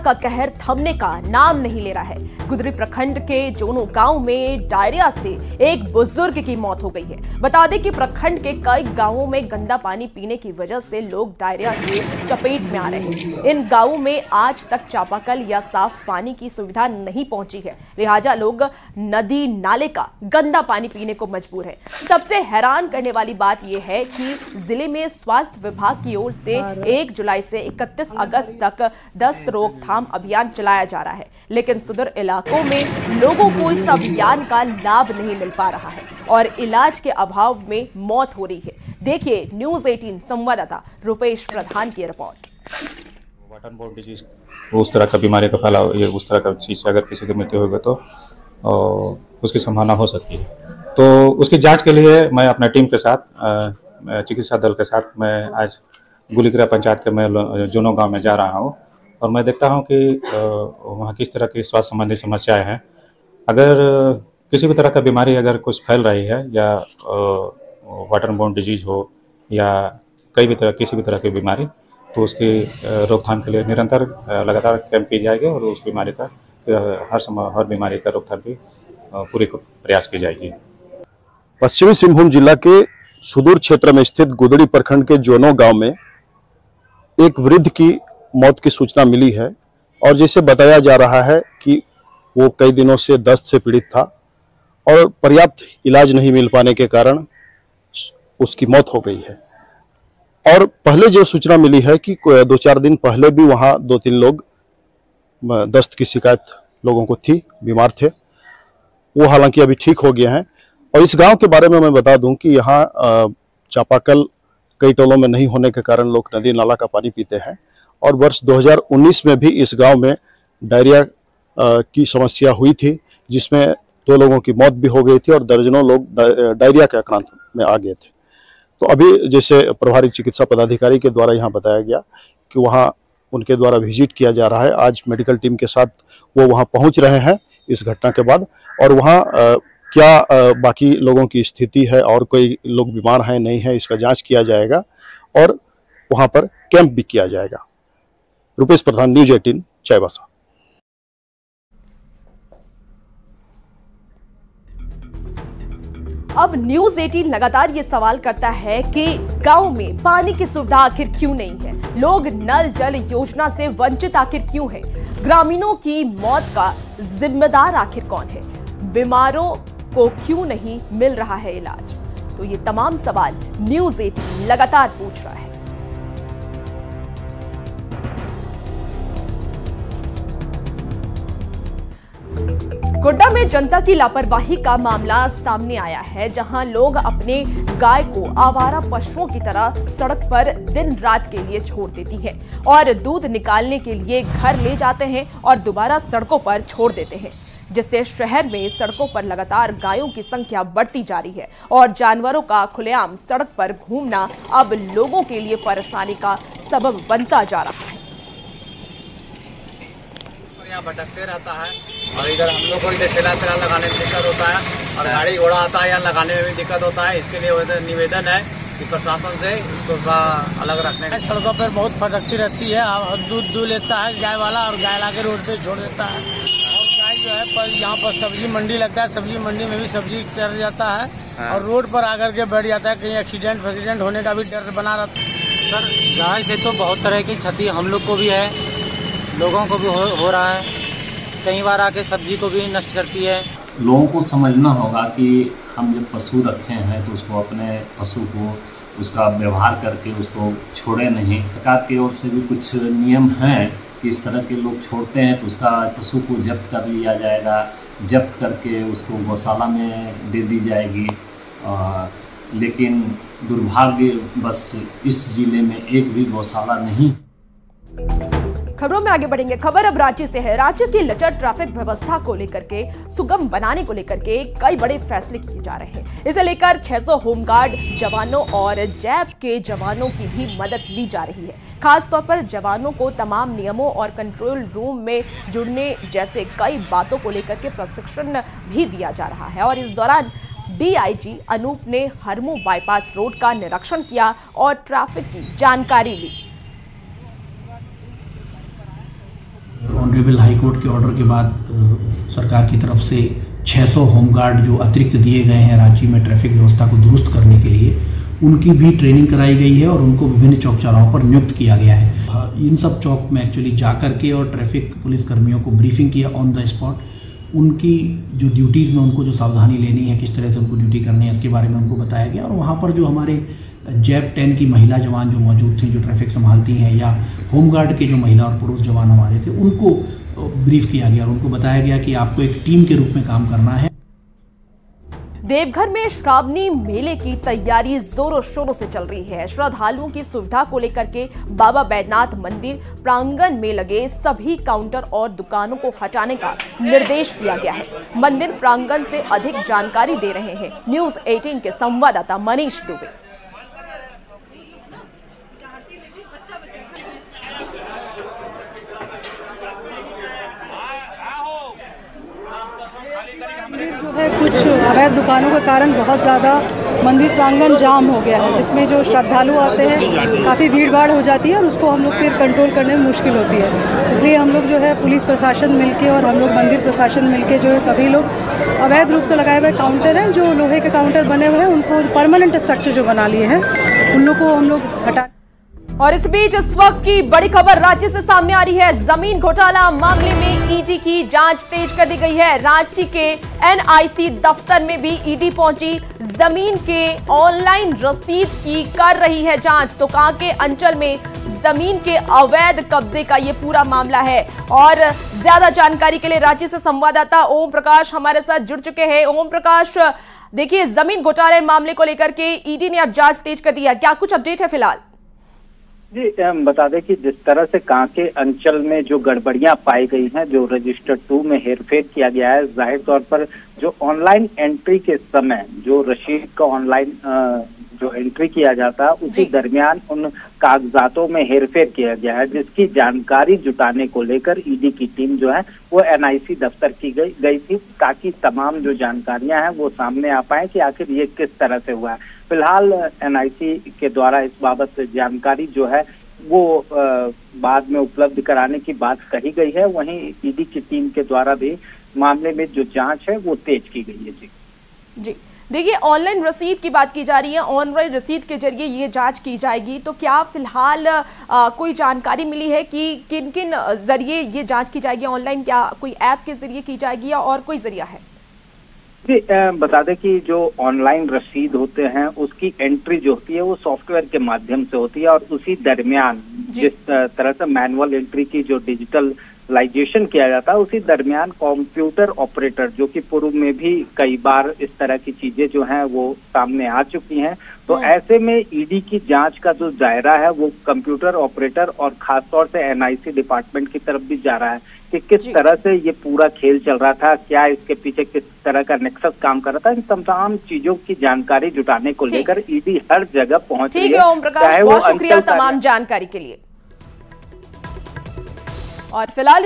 का कहर थमने का नाम नहीं ले रहा है। गुदरी प्रखंड के जोनो गांव में डायरिया से एक बुजुर्ग की मौत हो गई है। बता दें कि प्रखंड के कई गांवों में गंदा पानी पीने की वजह से लोग डायरिया की चपेट में आ रहे हैं। इन गांवों में आज तक चापाकल या साफ पानी की सुविधा नहीं पहुंची है, लिहाजा लोग नदी नाले का गंदा पानी पीने को मजबूर है। सबसे हैरान करने वाली बात यह है कि जिले में स्वास्थ्य विभाग की ओर से 1 जुलाई से 31 अगस्त तक दस्त रोकथाम अभियान चलाया जा रहा है, लेकिन सुदूर इलाकों में लोगों को इस अभियान का लाभ नहीं मिल पा रहा है और इलाज के अभाव में मौत हो रही है। देखिए न्यूज़ 18 संवाददाता रुपेश प्रधान की रिपोर्ट। वाटरबोर्न बोर्ड डिजीज उस तरह का बीमारी का फैलाव, ये उस तरह का चीज से अगर किसी की मृत्यु होगी तो उसकी संभावना हो सकती है। तो उसकी जांच के लिए मैं अपने टीम के साथ, चिकित्सा दल के साथ मैं आज गुलीकरा पंचायत के मैं जोनो गांव में जा रहा हूं और मैं देखता हूं कि वहां किस तरह की स्वास्थ्य संबंधी समस्याएं हैं। अगर किसी भी तरह का बीमारी अगर कुछ फैल रही है या वाटरबोर्न डिजीज हो या किसी भी तरह की बीमारी, तो उसकी रोकथाम के लिए निरंतर लगातार कैंप की जाएगी और उस बीमारी का हर बीमारी का रोकथाम की पूरी प्रयास की जाएगी। पश्चिमी सिंहभूम जिला के सुदूर क्षेत्र में स्थित गुदड़ी प्रखंड के जोनो गांव में एक वृद्ध की मौत की सूचना मिली है और जैसे बताया जा रहा है कि वो कई दिनों से दस्त से पीड़ित था और पर्याप्त इलाज नहीं मिल पाने के कारण उसकी मौत हो गई है। और पहले जो सूचना मिली है कि 2-4 दिन पहले भी वहाँ 2-3 लोग दस्त की शिकायत लोगों को थी, बीमार थे, वो हालांकि अभी ठीक हो गए हैं। और इस गांव के बारे में मैं बता दूं कि यहाँ चापाकल कई टोलों में नहीं होने के कारण लोग नदी नाला का पानी पीते हैं और वर्ष 2019 में भी इस गांव में डायरिया की समस्या हुई थी, जिसमें 2 लोगों की मौत भी हो गई थी और दर्जनों लोग डायरिया के आक्रांत में आ गए थे। तो अभी जैसे प्रभारी चिकित्सा पदाधिकारी के द्वारा यहाँ बताया गया कि वहाँ उनके द्वारा विजिट किया जा रहा है। आज मेडिकल टीम के साथ वो वहाँ पहुँच रहे हैं इस घटना के बाद, और वहाँ क्या बाकी लोगों की स्थिति है और कोई लोग बीमार हैं नहीं है, इसका जांच किया जाएगा और वहां पर कैंप भी किया जाएगा। रुपेश प्रधान, न्यूज़ 18 चाईबासा। अब न्यूज़ 18 लगातार ये सवाल करता है कि गांव में पानी की सुविधा आखिर क्यों नहीं है, लोग नल जल योजना से वंचित आखिर क्यों हैं, ग्रामीणों की मौत का जिम्मेदार आखिर कौन है, बीमारों को क्यों नहीं मिल रहा है इलाज। तो ये तमाम सवाल न्यूज़ 18 लगातार पूछ रहा है। गोड्डा में जनता की लापरवाही का मामला सामने आया है, जहां लोग अपने गाय को आवारा पशुओं की तरह सड़क पर दिन रात के लिए छोड़ देती है और दूध निकालने के लिए घर ले जाते हैं और दोबारा सड़कों पर छोड़ देते हैं, जिससे शहर में सड़कों पर लगातार गायों की संख्या बढ़ती जा रही है और जानवरों का खुलेआम सड़क पर घूमना अब लोगों के लिए परेशानी का सबब बनता जा रहा है। यहाँ भटकते रहता है और इधर हम लोग को इधर ठेला लगाने में दिक्कत होता है और गाड़ी घोड़ा आता है, यहाँ लगाने में भी दिक्कत होता है। इसके लिए निवेदन है कि प्रशासन से इसको अलग रखने का। सड़कों पर बहुत भटकती रहती है और दूध लेता है गाय वाला और गाय लाके रोड पे छोड़ देता है और गाय जो है पर यहाँ पर सब्जी मंडी लगता है, सब्जी मंडी में भी सब्जी चढ़ जाता है और रोड पर आकर के बैठ जाता है, कहीं एक्सीडेंट होने का भी डर बना रहता है। सर गाय से तो बहुत तरह की क्षति हम लोग को भी है, लोगों को भी हो रहा है, कई बार आके सब्जी को भी नष्ट करती है। लोगों को समझना होगा कि हम जब पशु रखे हैं तो उसको अपने पशु को उसका व्यवहार करके उसको छोड़े नहीं। सरकार की ओर से भी कुछ नियम हैं कि इस तरह के लोग छोड़ते हैं तो उसका पशु को जब्त कर लिया जाएगा, जब्त करके उसको गौशाला में दे दी जाएगी। लेकिन दुर्भाग्य बस इस जिले में एक भी गौशाला नहीं। खबरों में आगे बढ़ेंगे। खबर अब रांची से है। राज्य की लचर ट्रैफिक व्यवस्था को लेकर के, सुगम बनाने को लेकर के कई बड़े फैसले किए जा रहे हैं। इसे लेकर 600 होमगार्ड जवानों और जैप के जवानों की भी मदद ली जा रही है। खासतौर पर जवानों को तमाम नियमों और कंट्रोल रूम में जुड़ने जैसे कई बातों को लेकर के प्रशिक्षण भी दिया जा रहा है। और इस दौरान डीआईजी अनूप ने हरमू बाईपास रोड का निरीक्षण किया और ट्रैफिक की जानकारी ली। ऑनरेबल हाई कोर्ट के ऑर्डर के बाद सरकार की तरफ से 600 होमगार्ड जो अतिरिक्त दिए गए हैं राज्य में ट्रैफिक व्यवस्था को दुरुस्त करने के लिए, उनकी भी ट्रेनिंग कराई गई है और उनको विभिन्न चौक चौराहों पर नियुक्त किया गया है। इन सब चौक में एक्चुअली जा करके और ट्रैफिक पुलिस कर्मियों को ब्रीफिंग किया ऑन द स्पॉट, उनकी जो ड्यूटीज़ में उनको जो सावधानी लेनी है, किस तरह से उनको ड्यूटी करनी है, इसके बारे में उनको बताया गया। और वहाँ पर जो हमारे जैप 10 की महिला जवान जो मौजूद थी, जो ट्रैफिक संभालती हैं, या होमगार्ड के जो महिला और पुरुष जवान हमारे थे, उनको ब्रीफ किया गया और उनको बताया गया कि आपको एक टीम के रूप में काम करना है। देवघर में श्रावणी मेले की तैयारी जोरों शोरों से चल रही है। श्रद्धालुओं की सुविधा को लेकर के बाबा बैद्यनाथ मंदिर प्रांगण में लगे सभी काउंटर और दुकानों को हटाने का निर्देश दिया गया है। मंदिर प्रांगण से अधिक जानकारी दे रहे हैं न्यूज़ 18 के संवाददाता मनीष दुबे। मंदिर जो है कुछ अवैध दुकानों के कारण बहुत ज़्यादा मंदिर प्रांगण जाम हो गया है, जिसमें जो श्रद्धालु आते हैं काफ़ी भीड़ भाड़ हो जाती है और उसको हम लोग फिर कंट्रोल करने में मुश्किल होती है। इसलिए हम लोग जो है पुलिस प्रशासन मिलके और हम लोग मंदिर प्रशासन मिलके जो है सभी लोग अवैध रूप से लगाए हुए काउंटर हैं, जो लोहे के काउंटर बने हुए हैं, उनको परमानेंट स्ट्रक्चर जो बना लिए हैं उन लोग को हम लोग हटा। और इस बीच इस वक्त की बड़ी खबर राज्य से सामने आ रही है। जमीन घोटाला मामले में ईडी की जांच तेज कर दी गई है। रांची के एनआईसी दफ्तर में भी ईडी पहुंची, जमीन के ऑनलाइन रसीद की कर रही है जांच। तो कांके अंचल में जमीन के अवैध कब्जे का ये पूरा मामला है। और ज्यादा जानकारी के लिए रांची से संवाददाता ओम प्रकाश हमारे साथ जुड़ चुके हैं। ओम प्रकाश, देखिए जमीन घोटाले मामले को लेकर के ईडी ने अब जांच तेज कर दी है, क्या कुछ अपडेट है फिलहाल? जी, बता दें कि जिस तरह से कांके अंचल में जो गड़बड़ियां पाई गई हैं, जो रजिस्टर 2 में हेरफेर किया गया है, जाहिर तौर पर जो ऑनलाइन एंट्री के समय जो रसीद का ऑनलाइन जो एंट्री किया जाता है, उसी दरमियान उन कागजातों में हेरफेर किया गया है, जिसकी जानकारी जुटाने को लेकर ईडी की टीम जो है वो एनआईसी दफ्तर की गई थी, ताकि तमाम जो जानकारियां हैं वो सामने आ पाए कि आखिर ये किस तरह से हुआ है। फिलहाल एनआईसी के द्वारा इस बाबत जानकारी जो है वो बाद में उपलब्ध कराने की बात कही गई है। वहीं ईडी की टीम के द्वारा भी मामले में जो जांच है वो तेज की गई है। जी देखिए, ऑनलाइन रसीद की बात की जा रही है, ऑनलाइन रसीद के जरिए ये जांच की जाएगी। तो क्या फिलहाल कोई जानकारी मिली है कि किन किन जरिए ये जांच की जाएगी? ऑनलाइन क्या कोई ऐप के जरिए की जाएगी या और कोई जरिया है? जी, बता दें कि जो ऑनलाइन रसीद होते हैं उसकी एंट्री जो होती है वो सॉफ्टवेयर के माध्यम से होती है, और उसी दरमियान जिस तरह से मैनुअल एंट्री की जो डिजिटलाइजेशन किया जाता है, उसी दरमियान कंप्यूटर ऑपरेटर, जो कि पूर्व में भी कई बार इस तरह की चीजें जो हैं वो सामने आ चुकी हैं, तो ऐसे में ईडी की जांच का जो दायरा है वो कंप्यूटर ऑपरेटर और खासतौर से एनआईसी डिपार्टमेंट की तरफ भी जा रहा है कि किस तरह से ये पूरा खेल चल रहा था, क्या इसके पीछे किस तरह का नेक्सस काम कर रहा था। इन तमाम चीजों की जानकारी जुटाने को लेकर ईडी हर जगह पहुंच रही है। ठीक है ओम प्रकाश, बहुत शुक्रिया तमाम जानकारी के लिए। और फिलहाल